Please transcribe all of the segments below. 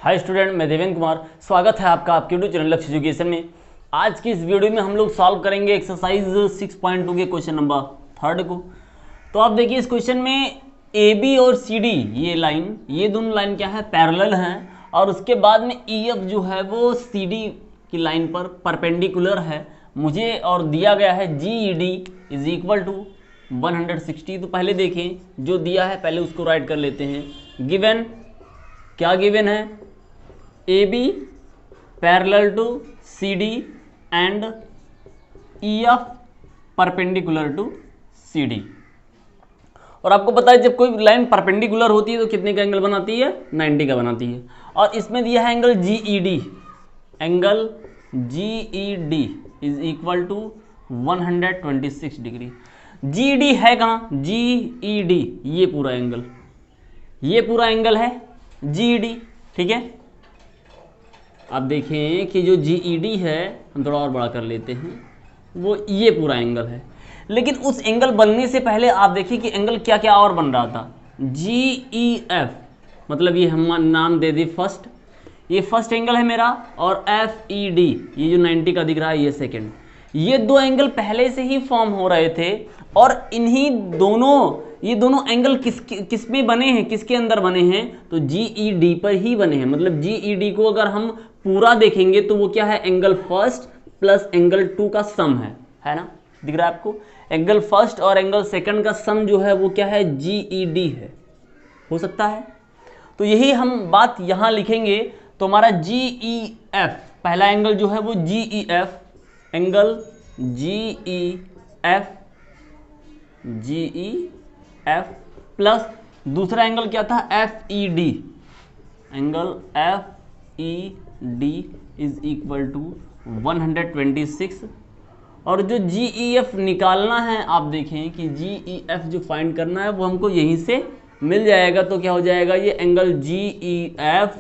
Hi student, मैं देवेंद्र कुमार। स्वागत है आपका आपके यूट्यूब चैनल लक्ष्य एजुकेशन में। आज की इस वीडियो में हम लोग सॉल्व करेंगे एक्सरसाइज 6.2 के क्वेश्चन नंबर 3 को। तो आप देखिए इस क्वेश्चन में ए बी और सी डी ये दोनों लाइन क्या है, पैरेलल हैं, और उसके बाद में ई एफ जो है वो सी डी की लाइन पर परपेंडिकुलर है मुझे, और दिया गया है G E D is equal to 160। तो पहले देखें जो दिया है पहले उसको राइट कर लेते हैं। गिवन क्या गिवन है, A B parallel to C D and E F perpendicular to C D. और आपको पता है जब कोई लाइन परपेंडिकुलर होती है तो कितने का एंगल बनाती है, 90 का बनाती है। और इसमें दिया है angle G E D, angle G E D is equal to 126 degree. G D है कहाँ, जी ई डी ये पूरा एंगल है जी ई डी, ठीक है। आप देखें कि जो जी ई डी है, हम थोड़ा और बड़ा कर लेते हैं, वो ये पूरा एंगल है। लेकिन उस एंगल बनने से पहले आप देखिए कि एंगल क्या क्या और बन रहा था। जी ई एफ मतलब ये हम नाम दे दी फर्स्ट, ये फर्स्ट एंगल है मेरा, और एफ ई डी ये जो 90 का दिख रहा है ये सेकेंड। ये दो एंगल पहले से ही फॉर्म हो रहे थे, और ये दोनों एंगल किस में बने हैं, किसके अंदर बने हैं, तो जी ई डी पर ही बने हैं। मतलब जी ई डी को अगर हम पूरा देखेंगे तो वो क्या है, एंगल फर्स्ट प्लस एंगल 2 का सम है ना, दिख रहा है आपको। एंगल फर्स्ट और एंगल सेकंड का सम जो है वो क्या है, जी ई डी है, हो सकता है। तो यही हम बात यहां लिखेंगे। तो हमारा जी ई एफ पहला एंगल जो है वो G E F, angle G E F plus दूसरा एंगल क्या था, F E D, angle F E D is equal to 126। और जो जी ई एफ निकालना है, आप देखें कि जी ई एफ जो फाइंड करना है वो हमको यहीं से मिल जाएगा। तो क्या हो जाएगा, ये angle G E F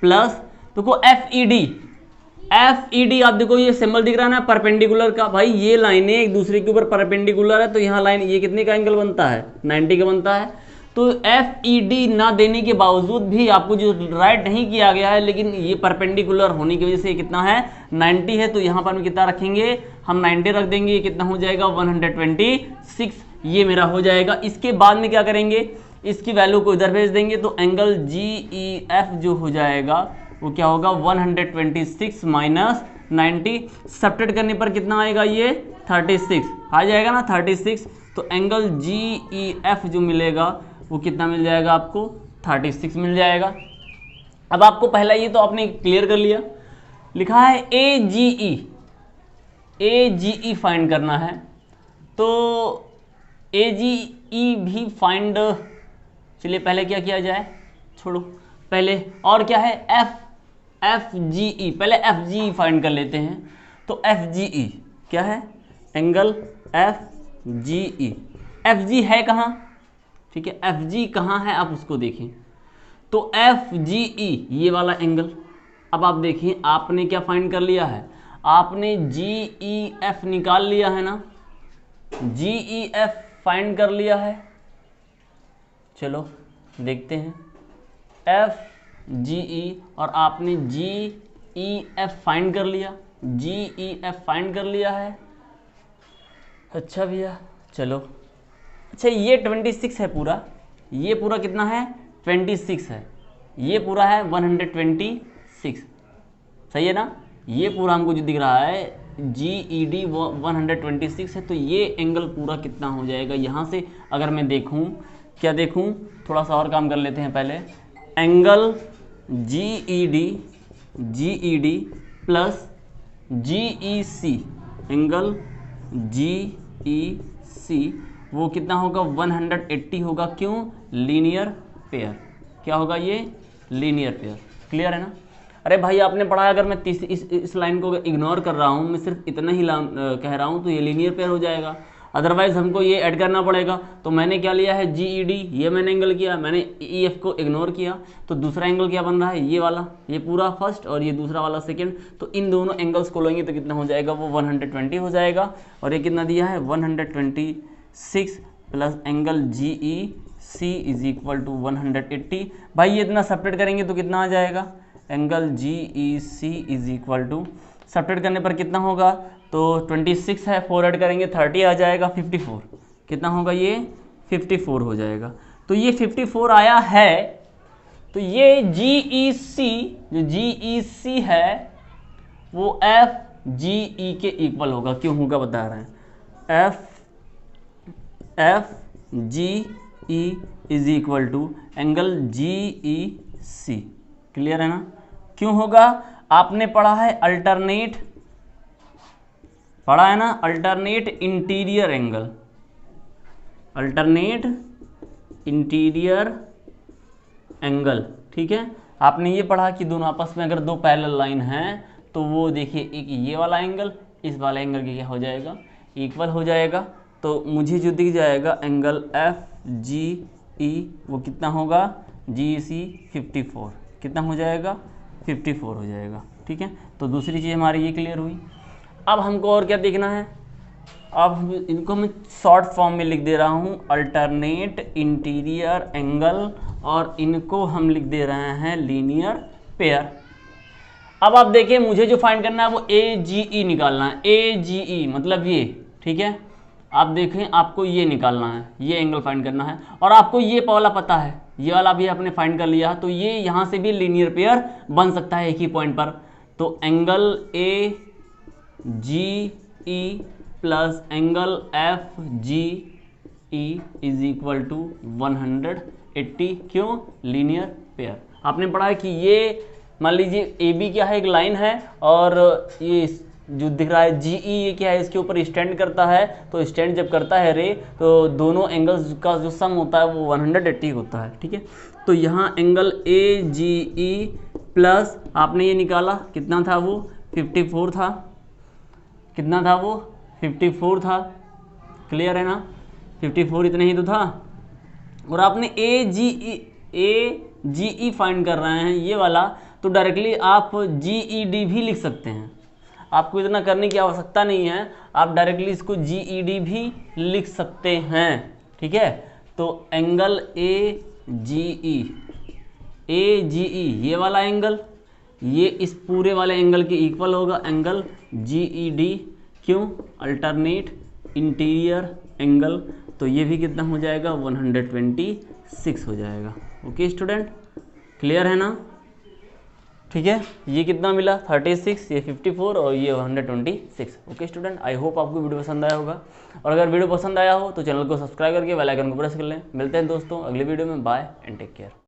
plus देखो एफ ई डी, आप देखो ये सिंबल दिख रहा है ना परपेंडिकुलर का। भाई ये लाइनें एक दूसरे के ऊपर परपेंडिकुलर है, तो यहाँ लाइन ये कितने का एंगल बनता है, 90 का बनता है। तो एफ ई डी ना देने के बावजूद भी आपको जो राइट नहीं किया गया है, लेकिन ये परपेंडिकुलर होने की वजह से कितना है, 90 है। तो यहाँ पर हम कितना रखेंगे, हम 90 रख देंगे, ये कितना हो जाएगा 126, ये मेरा हो जाएगा। इसके बाद में क्या करेंगे, इसकी वैल्यू को इधर भेज देंगे, तो एंगल जी ई एफ जो हो जाएगा वो क्या होगा, 126 माइनस 90, सब्ट्रैक्ट करने पर कितना आएगा, ये 36 आ जाएगा ना, 36। तो एंगल जी ई एफ जो मिलेगा वो कितना मिल जाएगा आपको, 36 मिल जाएगा। अब आपको पहला ये तो आपने क्लियर कर लिया, लिखा है ए जी ई फाइंड करना है। तो ए जी ई भी फाइंड, चलिए पहले क्या किया जाए, छोड़ो पहले, और क्या है एफ जी ई, पहले एफ जी ई फाइंड कर लेते हैं। तो एफ जी ई क्या है, angle F G E, F G है कहाँ, ठीक है, एफ जी कहाँ है आप उसको देखें। तो एफ जी ई ये वाला एंगल। अब आप देखिए आपने क्या फाइंड कर लिया है, आपने जी ई एफ निकाल लिया है ना, जी ई एफ फाइंड कर लिया है। चलो देखते हैं, एफ जी ई और आपने जी ई एफ फाइंड कर लिया, जी ई एफ फाइंड कर लिया है। अच्छा भैया चलो, अच्छा ये 26 है पूरा, ये पूरा कितना है, 26 है, ये पूरा है 126, सही है ना। ये पूरा हमको जो दिख रहा है जी ई डी 126 है। तो ये एंगल पूरा कितना हो जाएगा, यहाँ से अगर मैं देखूँ, क्या देखूँ, थोड़ा सा और काम कर लेते हैं पहले। Angle G E D plus G E C, angle G E C वो कितना होगा, 180 होगा। क्यों, लीनियर पेयर, क्या होगा, ये लीनियर पेयर। क्लियर है ना। अरे भाई आपने पढ़ा, अगर मैं इस लाइन को इग्नोर कर रहा हूँ, मैं सिर्फ इतना ही कह रहा हूँ, तो ये लीनियर पेयर हो जाएगा। अदरवाइज हमको ये ऐड करना पड़ेगा। तो मैंने क्या लिया है, जी ई डी, ये मैंने एंगल किया, मैंने ई एफ को इग्नोर किया, तो दूसरा एंगल क्या बन रहा है, ये वाला, ये पूरा फर्स्ट और ये दूसरा वाला सेकंड। तो इन दोनों एंगल्स को लेंगे तो कितना हो जाएगा, वो 120 हो जाएगा। और ये कितना दिया है, 126 plus angle G E C is equal to 180। भाई ये इतना सेपरेट करेंगे तो कितना आ जाएगा, angle G E C is equal to, subtract करने पर कितना होगा, तो 26 है, 4 ऐड करेंगे 30 आ जाएगा, 54 कितना होगा, ये 54 हो जाएगा। तो ये 54 आया है, तो ये जी ई सी, जो जी ई सी है वो एफ जी ई के इक्वल होगा। क्यों होगा बता रहे हैं, F G E is equal to angle G E C. Clear है ना? क्यों होगा, आपने पढ़ा है अल्टरनेट, पढ़ा है ना alternate interior angle, alternate interior angle, ठीक है। आपने ये पढ़ा कि दोनों आपस में अगर दो पैरेलल लाइन हैं तो वो देखिए एक ये वाला एंगल इस वाला एंगल के क्या हो जाएगा, इक्वल हो जाएगा। तो मुझे जो दिख जाएगा एंगल एफ जी ई वो कितना होगा, जी सी 54 कितना हो जाएगा, 54 हो जाएगा, ठीक है। तो दूसरी चीज़ हमारी ये क्लियर हुई। अब हमको और क्या देखना है, अब इनको मैं शॉर्ट फॉर्म में लिख दे रहा हूँ, अल्टरनेट इंटीरियर एंगल, और इनको हम लिख दे रहे हैं लीनियर पेयर। अब आप देखिए मुझे जो फाइंड करना है वो ए जी ई निकालना है, ए जी ई मतलब ये, ठीक है। आप देखें आपको ये निकालना है, ये एंगल फाइंड करना है, और आपको ये वाला पता है, ये वाला भी आपने फाइंड कर लिया, तो ये यहाँ से भी लीनियर पेयर बन सकता है एक ही पॉइंट पर। तो angle A G E plus angle F G E is equal to 180, क्यों, लीनियर पेयर। आपने पढ़ा है कि ये मान लीजिए ए बी क्या है, एक लाइन है, और ये जो दिख रहा है जी ई ये क्या है, इसके ऊपर स्टैंड करता है। तो स्टैंड जब करता है रे तो दोनों एंगल्स का जो सम होता है वो 180 होता है, ठीक है। तो यहाँ angle A G E plus आपने ये निकाला कितना था, वो 54 था, कितना था वो 54 था। क्लियर है ना, 54 इतना ही तो था। और आपने ए जी ई फाइंड कर रहे हैं ये वाला, तो डायरेक्टली आप जी ई डी भी लिख सकते हैं, आपको इतना करने की आवश्यकता नहीं है, आप डायरेक्टली इसको जी ई डी भी लिख सकते हैं, ठीक है। तो एंगल ए जी ई ये वाला एंगल ये इस पूरे वाले एंगल के इक्वल होगा, एंगल जी ई डी, क्यों, अल्टरनेट इंटीरियर एंगल। तो ये भी कितना हो जाएगा, 126 हो जाएगा। ओके स्टूडेंट, क्लियर है ना, ठीक है। ये कितना मिला 36, ये 54 और ये 126। ओके स्टूडेंट, आई होप आपको वीडियो पसंद आया होगा, और अगर वीडियो पसंद आया हो तो चैनल को सब्सक्राइब करके बेल आइकन को प्रेस कर लें। मिलते हैं दोस्तों अगले वीडियो में, बाय एंड टेक केयर।